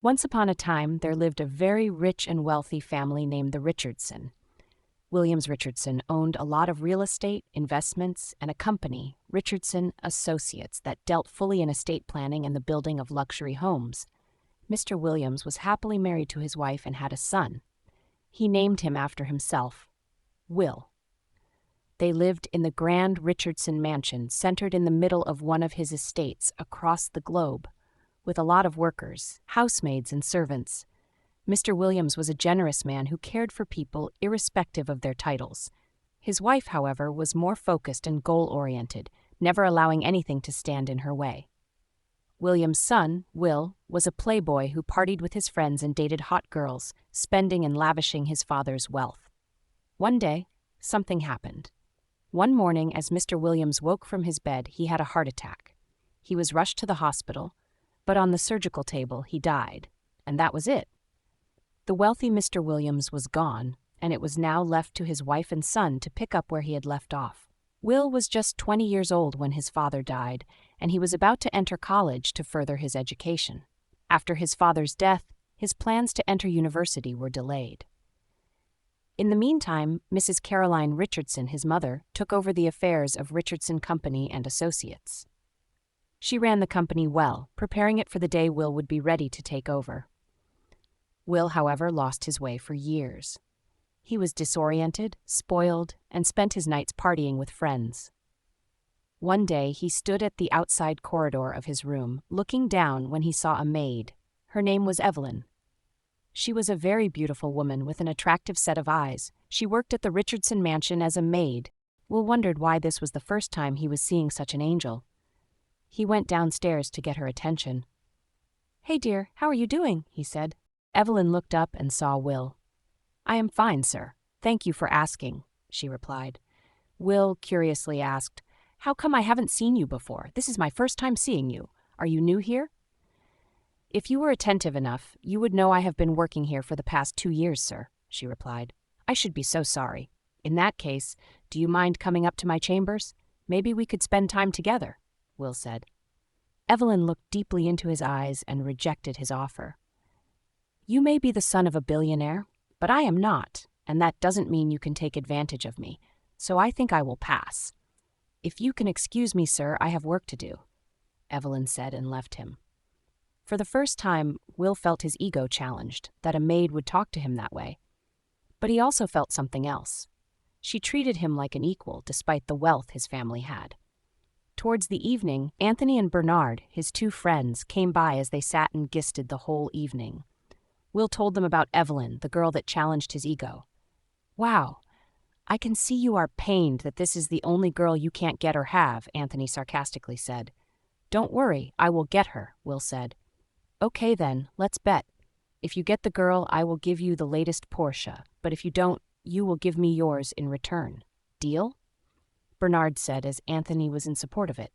Once upon a time, there lived a very rich and wealthy family named the Richardson. Williams Richardson owned a lot of real estate, investments, and a company, Richardson Associates, that dealt fully in estate planning and the building of luxury homes. Mr. Williams was happily married to his wife and had a son. He named him after himself, Will. They lived in the grand Richardson mansion, centered in the middle of one of his estates across the globe, with a lot of workers, housemaids, and servants. Mr. Williams was a generous man who cared for people irrespective of their titles. His wife, however, was more focused and goal-oriented, never allowing anything to stand in her way. William's son, Will, was a playboy who partied with his friends and dated hot girls, spending and lavishing his father's wealth. One day, something happened. One morning, as Mr. Williams woke from his bed, he had a heart attack. He was rushed to the hospital, but on the surgical table he died, and that was it. The wealthy Mr. Williams was gone, and it was now left to his wife and son to pick up where he had left off. Will was just 20 years old when his father died, and he was about to enter college to further his education. After his father's death, his plans to enter university were delayed. In the meantime, Mrs. Caroline Richardson, his mother, took over the affairs of Richardson Company and Associates. She ran the company well, preparing it for the day Will would be ready to take over. Will, however, lost his way for years. He was disoriented, spoiled, and spent his nights partying with friends. One day, he stood at the outside corridor of his room, looking down when he saw a maid. Her name was Evelyn. She was a very beautiful woman with an attractive set of eyes. She worked at the Richardson mansion as a maid. Will wondered why this was the first time he was seeing such an angel. He went downstairs to get her attention. "Hey, dear, how are you doing?" he said. Evelyn looked up and saw Will. "I am fine, sir. Thank you for asking," she replied. Will curiously asked, "How come I haven't seen you before? This is my first time seeing you. Are you new here?" "If you were attentive enough, you would know I have been working here for the past 2 years, sir," she replied. "I should be so sorry. In that case, do you mind coming up to my chambers? Maybe we could spend time together," Will said. Evelyn looked deeply into his eyes and rejected his offer. "You may be the son of a billionaire, but I am not, and that doesn't mean you can take advantage of me, so I think I will pass. If you can excuse me, sir, I have work to do," Evelyn said and left him. For the first time, Will felt his ego challenged, that a maid would talk to him that way. But he also felt something else. She treated him like an equal, despite the wealth his family had. Towards the evening, Anthony and Bernard, his 2 friends, came by as they sat and gisted the whole evening. Will told them about Evelyn, the girl that challenged his ego. "Wow, I can see you are pained that this is the only girl you can't get or have," Anthony sarcastically said. "Don't worry, I will get her," Will said. "Okay then, let's bet. If you get the girl, I will give you the latest Porsche, but if you don't, you will give me yours in return. Deal?" Bernard said as Anthony was in support of it.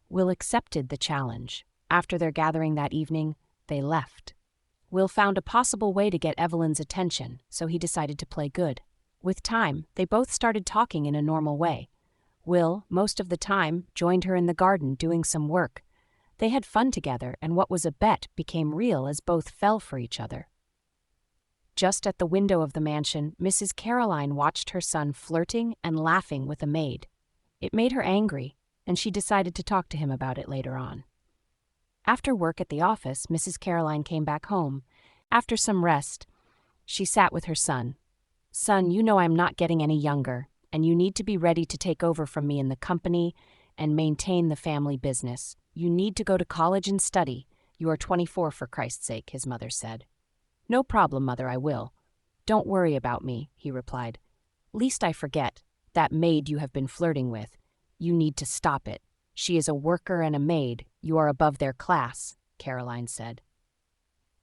Will accepted the challenge. After their gathering that evening, they left. Will found a possible way to get Evelyn's attention, so he decided to play good. With time, they both started talking in a normal way. Will, most of the time, joined her in the garden doing some work. They had fun together, and what was a bet became real as both fell for each other. Just at the window of the mansion, Mrs. Caroline watched her son flirting and laughing with a maid. It made her angry, and she decided to talk to him about it later on. After work at the office, Mrs. Caroline came back home. After some rest, she sat with her son. "Son, you know I'm not getting any younger, and you need to be ready to take over from me in the company and maintain the family business. You need to go to college and study. You are 24, for Christ's sake," his mother said. "No problem, Mother, I will. Don't worry about me," he replied. "Least I forget, that maid you have been flirting with. You need to stop it. She is a worker and a maid. You are above their class," Caroline said.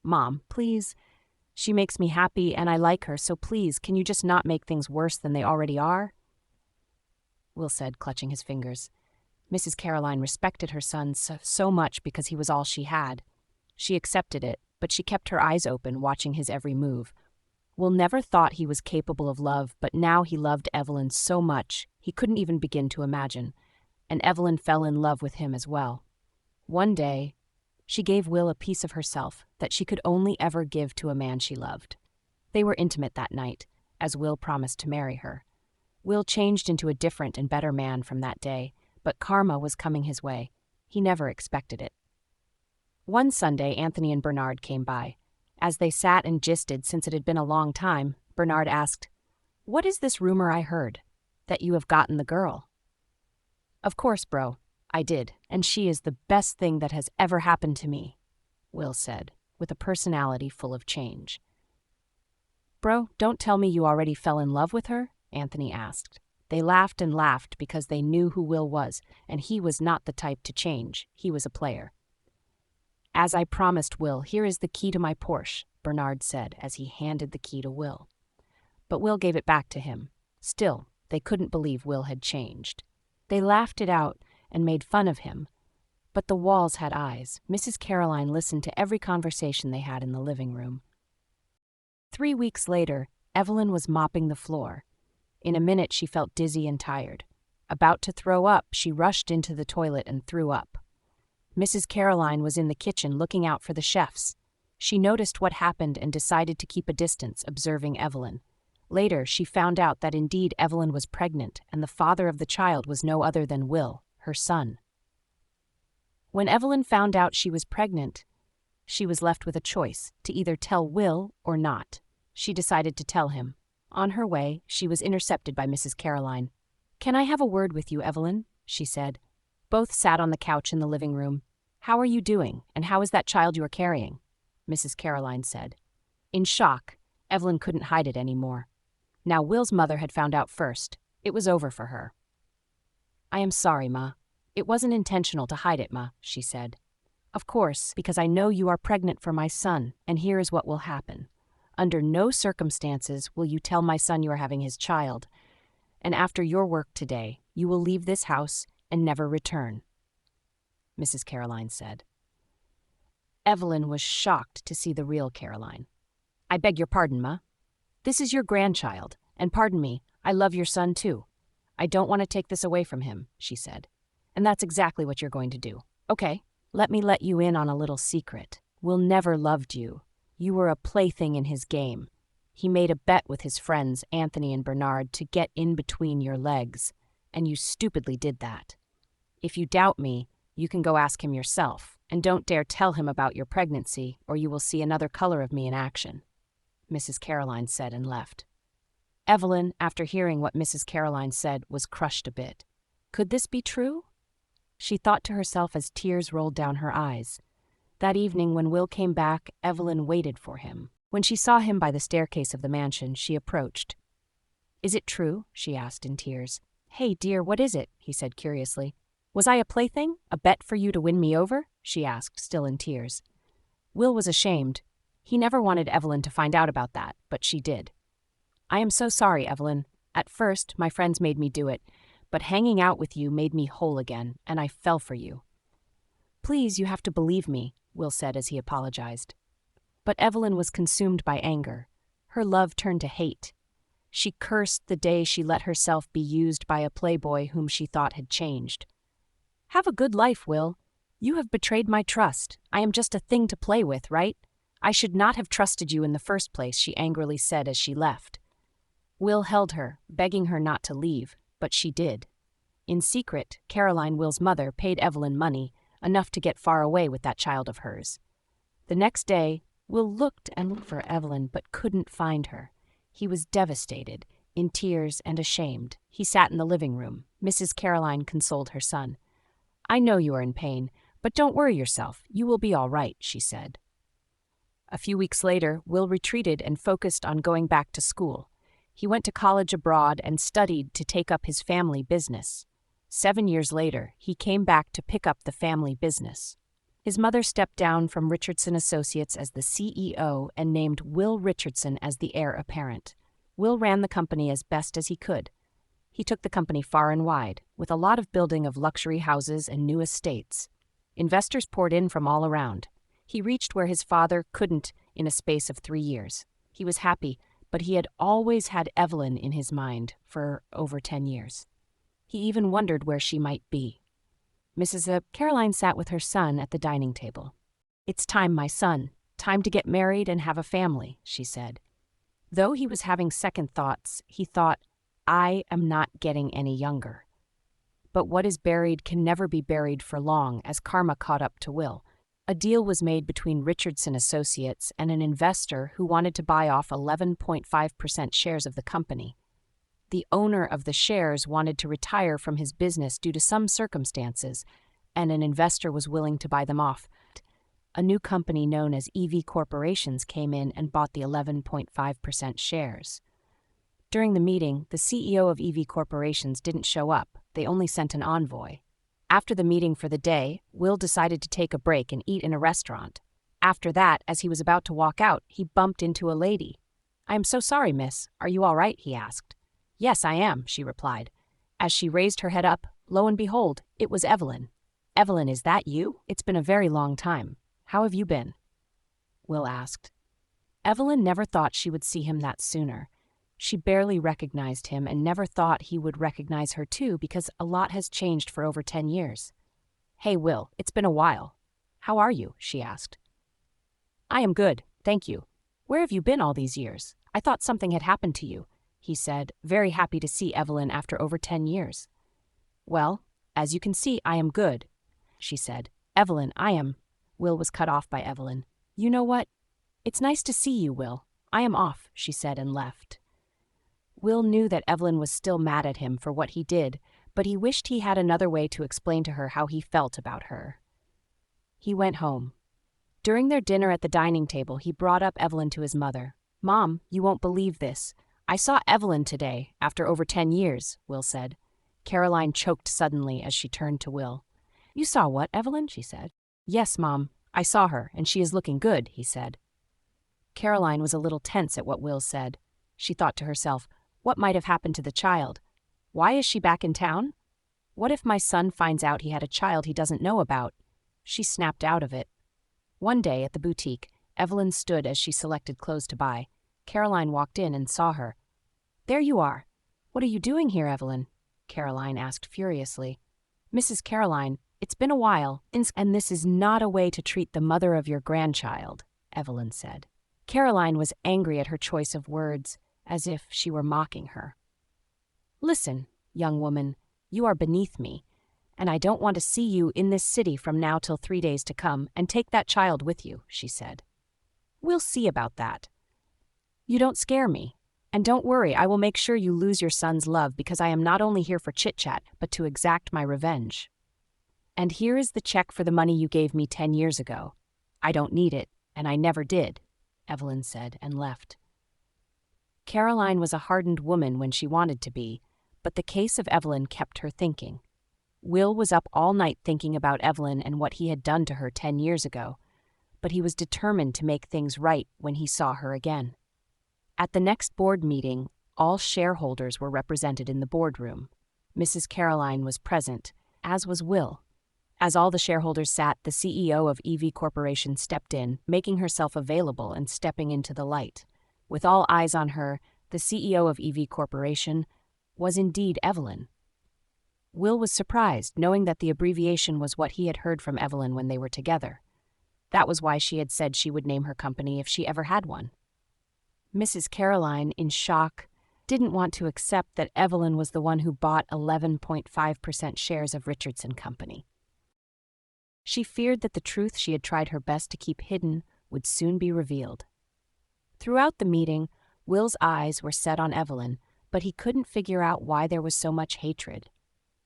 "Mom, please. She makes me happy and I like her, so please, can you just not make things worse than they already are?" Will said, clutching his fingers. Mrs. Caroline respected her son so much because he was all she had. She accepted it, but she kept her eyes open, watching his every move. Will never thought he was capable of love, but now he loved Evelyn so much he couldn't even begin to imagine, and Evelyn fell in love with him as well. One day, She gave Will a piece of herself that she could only ever give to a man she loved. They were intimate that night, as Will promised to marry her. Will changed into a different and better man from that day, but karma was coming his way. He never expected it. One Sunday, Anthony and Bernard came by. As they sat and gisted since it had been a long time, Bernard asked, "What is this rumor I heard? That you have gotten the girl?" "Of course, bro. I did, and she is the best thing that has ever happened to me," Will said, with a personality full of change. "Bro, don't tell me you already fell in love with her?" Anthony asked. They laughed and laughed because they knew who Will was, and he was not the type to change. He was a player. "As I promised Will, here is the key to my Porsche," Bernard said as he handed the key to Will. But Will gave it back to him. Still, they couldn't believe Will had changed. They laughed it out and made fun of him. But the walls had eyes. Mrs. Caroline listened to every conversation they had in the living room. 3 weeks later, Evelyn was mopping the floor. In a minute, she felt dizzy and tired. About to throw up, she rushed into the toilet and threw up. Mrs. Caroline was in the kitchen looking out for the chefs. She noticed what happened and decided to keep a distance, observing Evelyn. Later, she found out that indeed Evelyn was pregnant, and the father of the child was no other than Will, her son. When Evelyn found out she was pregnant, she was left with a choice to either tell Will or not. She decided to tell him. On her way, she was intercepted by Mrs. Caroline. "Can I have a word with you, Evelyn?" she said. Both sat on the couch in the living room. "How are you doing, and how is that child you are carrying?" Mrs. Caroline said. In shock, Evelyn couldn't hide it anymore. Now Will's mother had found out first. It was over for her. "I am sorry, Ma. It wasn't intentional to hide it, Ma," she said. "Of course, because I know you are pregnant for my son, and here is what will happen. Under no circumstances will you tell my son you are having his child, and after your work today, you will leave this house and never return," Mrs. Caroline said. Evelyn was shocked to see the real Caroline. "I beg your pardon, Ma. This is your grandchild, and pardon me, I love your son too. I don't want to take this away from him," she said. "And that's exactly what you're going to do. Okay, let me let you in on a little secret. Will never loved you. You were a plaything in his game. He made a bet with his friends, Anthony and Bernard, to get in between your legs, and you stupidly did that. If you doubt me, you can go ask him yourself, and don't dare tell him about your pregnancy, or you will see another color of me in action," Mrs. Caroline said and left. Evelyn, after hearing what Mrs. Caroline said, was crushed a bit. Could this be true? She thought to herself as tears rolled down her eyes. That evening, when Will came back, Evelyn waited for him. When she saw him by the staircase of the mansion, she approached. "Is it true?" she asked in tears. "Hey, dear, what is it?" he said curiously. "Was I a plaything? A bet for you to win me over?" she asked, still in tears. Will was ashamed. He never wanted Evelyn to find out about that, but she did. "I am so sorry, Evelyn. At first, my friends made me do it, but hanging out with you made me whole again, and I fell for you." "Please, you have to believe me," Will said as he apologized. But Evelyn was consumed by anger. Her love turned to hate. She cursed the day she let herself be used by a playboy whom she thought had changed. "Have a good life, Will. You have betrayed my trust. I am just a thing to play with, right? I should not have trusted you in the first place," she angrily said as she left. Will held her, begging her not to leave, but she did. In secret, Caroline, Will's mother, paid Evelyn money, enough to get far away with that child of hers. The next day, Will looked and looked for Evelyn, but couldn't find her. He was devastated, in tears and ashamed. He sat in the living room. Mrs. Caroline consoled her son. "I know you are in pain, but don't worry yourself. You will be all right," she said. A few weeks later, Will retreated and focused on going back to school. He went to college abroad and studied to take up his family business. 7 years later, he came back to pick up the family business. His mother stepped down from Richardson Associates as the CEO and named Will Richardson as the heir apparent. Will ran the company as best as he could. He took the company far and wide, with a lot of building of luxury houses and new estates. Investors poured in from all around. He reached where his father couldn't in a space of 3 years. He was happy, but he had always had Evelyn in his mind for over 10 years. He even wondered where she might be. Mrs. Caroline sat with her son at the dining table. "It's time, my son. Time to get married and have a family," she said. Though he was having second thoughts, he thought, "I am not getting any younger." But what is buried can never be buried for long, as karma caught up to Will. A deal was made between Richardson Associates and an investor who wanted to buy off 11.5% shares of the company. The owner of the shares wanted to retire from his business due to some circumstances, and an investor was willing to buy them off. A new company known as EV Corporations came in and bought the 11.5% shares. During the meeting, the CEO of EV Corporations didn't show up. They only sent an envoy. After the meeting for the day, Will decided to take a break and eat in a restaurant. After that, as he was about to walk out, he bumped into a lady. "I am so sorry, miss. Are you all right?" he asked. "Yes, I am," she replied. As she raised her head up, lo and behold, it was Evelyn. "Evelyn, is that you? It's been a very long time. How have you been?" Will asked. Evelyn never thought she would see him that sooner. She barely recognized him and never thought he would recognize her too, because a lot has changed for over 10 years. "Hey, Will, it's been a while. How are you?" she asked. "I am good, thank you. Where have you been all these years? I thought something had happened to you," he said, very happy to see Evelyn after over 10 years. "Well, as you can see, I am good," she said. "Evelyn, I am—" Will was cut off by Evelyn. "You know what? It's nice to see you, Will. I am off," she said and left. Will knew that Evelyn was still mad at him for what he did, but he wished he had another way to explain to her how he felt about her. He went home. During their dinner at the dining table, he brought up Evelyn to his mother. "Mom, you won't believe this. I saw Evelyn today, after over 10 years, Will said. Caroline choked suddenly as she turned to Will. "You saw what, Evelyn?" she said. "Yes, Mom, I saw her, and she is looking good," he said. Caroline was a little tense at what Will said. She thought to herself, what might have happened to the child? Why is she back in town? What if my son finds out he had a child he doesn't know about? She snapped out of it. One day at the boutique, Evelyn stood as she selected clothes to buy. Caroline walked in and saw her. "There you are. What are you doing here, Evelyn?" Caroline asked furiously. "Mrs. Caroline, it's been a while, and this is not a way to treat the mother of your grandchild," Evelyn said. Caroline was angry at her choice of words, as if she were mocking her. "Listen, young woman, you are beneath me, and I don't want to see you in this city from now till 3 days to come, and take that child with you," she said. "We'll see about that. You don't scare me, and don't worry, I will make sure you lose your son's love, because I am not only here for chit-chat, but to exact my revenge. And here is the check for the money you gave me 10 years ago. I don't need it, and I never did," Evelyn said and left. Caroline was a hardened woman when she wanted to be, but the case of Evelyn kept her thinking. Will was up all night thinking about Evelyn and what he had done to her 10 years ago, but he was determined to make things right when he saw her again. At the next board meeting, all shareholders were represented in the boardroom. Mrs. Caroline was present, as was Will. As all the shareholders sat, the CEO of EV Corporation stepped in, making herself available and stepping into the light. With all eyes on her, the CEO of EV Corporation was indeed Evelyn. Will was surprised, knowing that the abbreviation was what he had heard from Evelyn when they were together. That was why she had said she would name her company if she ever had one. Mrs. Caroline, in shock, didn't want to accept that Evelyn was the one who bought 11.5% shares of Richardson Company. She feared that the truth she had tried her best to keep hidden would soon be revealed. Throughout the meeting, Will's eyes were set on Evelyn, but he couldn't figure out why there was so much hatred.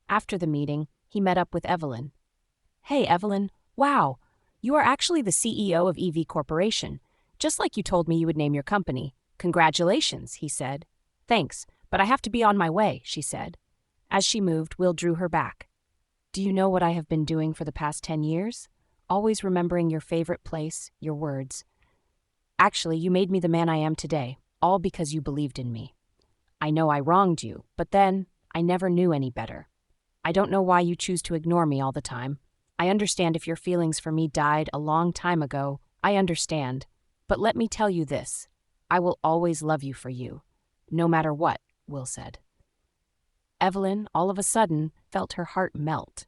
After the meeting, he met up with Evelyn. "Hey, Evelyn, wow, you are actually the CEO of EV Corporation, just like you told me you would name your company. Congratulations," he said. "Thanks, but I have to be on my way," she said. As she moved, Will drew her back. "Do you know what I have been doing for the past 10 years? Always remembering your favorite place, your words. Actually, you made me the man I am today, all because you believed in me. I know I wronged you, but then I never knew any better. I don't know why you choose to ignore me all the time. I understand if your feelings for me died a long time ago. I understand. But let me tell you this. I will always love you for you, no matter what," Will said. Evelyn, all of a sudden, felt her heart melt.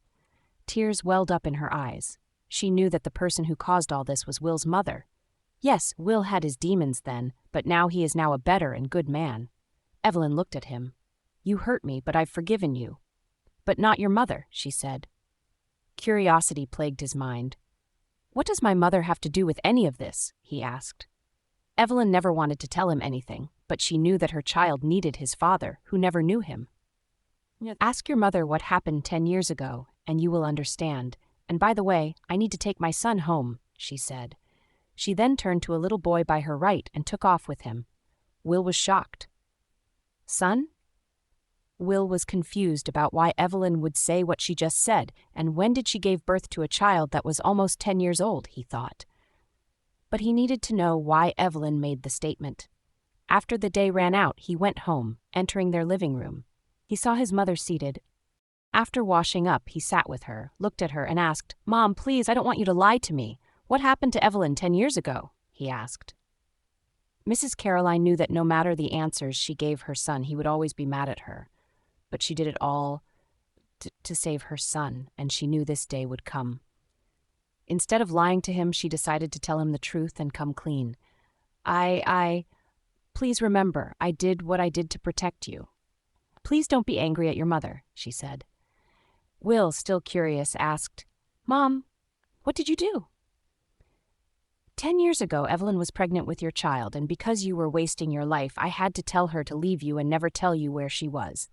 Tears welled up in her eyes. She knew that the person who caused all this was Will's mother. Yes, Will had his demons then, but now he is now a better and good man. Evelyn looked at him. "You hurt me, but I've forgiven you." "But not your mother," she said. Curiosity plagued his mind. "What does my mother have to do with any of this?" he asked. Evelyn never wanted to tell him anything, but she knew that her child needed his father, who never knew him. "Ask your mother what happened 10 years ago, and you will understand. And by the way, I need to take my son home," she said. She then turned to a little boy by her right and took off with him. Will was shocked. "Son?" Will was confused about why Evelyn would say what she just said, and when did she give birth to a child that was almost 10 years old, he thought. But he needed to know why Evelyn made the statement. After the day ran out, he went home, entering their living room. He saw his mother seated. After washing up, he sat with her, looked at her, and asked, "Mom, please, I don't want you to lie to me. What happened to Evelyn 10 years ago?" he asked. Mrs. Caroline knew that no matter the answers she gave her son, he would always be mad at her. But she did it all to save her son, and she knew this day would come. Instead of lying to him, she decided to tell him the truth and come clean. Please remember, I did what I did to protect you. Please don't be angry at your mother," she said. Will, still curious, asked, "Mom, what did you do?" 10 years ago, Evelyn was pregnant with your child, and because you were wasting your life, I had to tell her to leave you and never tell you where she was.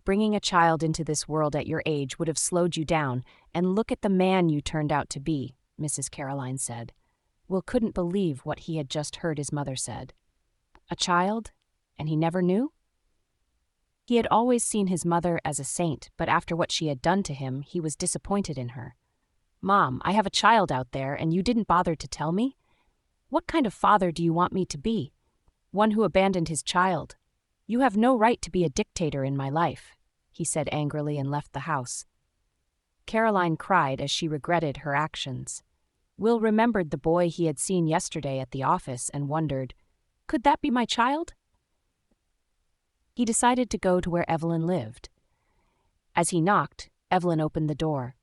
Bringing a child into this world at your age would have slowed you down, and look at the man you turned out to be," Mrs. Caroline said. Will couldn't believe what he had just heard his mother said. A child? And he never knew? He had always seen his mother as a saint, but after what she had done to him, he was disappointed in her. "Mom, I have a child out there, and you didn't bother to tell me? What kind of father do you want me to be? One who abandoned his child? You have no right to be a dictator in my life," he said angrily and left the house. Caroline cried as she regretted her actions. Will remembered the boy he had seen yesterday at the office and wondered, could that be my child? He decided to go to where Evelyn lived. As he knocked, Evelyn opened the door.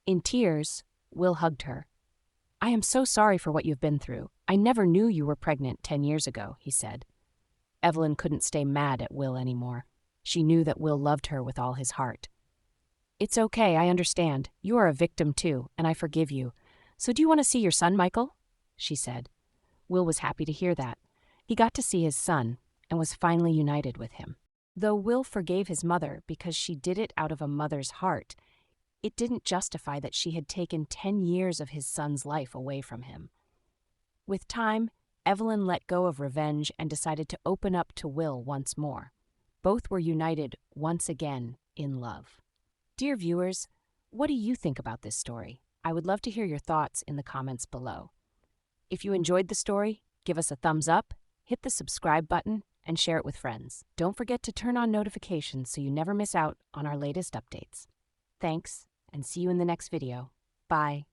In tears, Will hugged her. "I am so sorry for what you've been through. I never knew you were pregnant 10 years ago," he said. Evelyn couldn't stay mad at Will anymore. She knew that Will loved her with all his heart. "It's okay, I understand. You are a victim too, and I forgive you. So do you want to see your son, Michael?" she said. Will was happy to hear that. He got to see his son and was finally united with him. Though Will forgave his mother because she did it out of a mother's heart, it didn't justify that she had taken 10 years of his son's life away from him. With time, Evelyn let go of revenge and decided to open up to Will once more. Both were united once again in love. Dear viewers, what do you think about this story? I would love to hear your thoughts in the comments below. If you enjoyed the story, give us a thumbs up, hit the subscribe button, and share it with friends. Don't forget to turn on notifications so you never miss out on our latest updates. Thanks, and see you in the next video. Bye.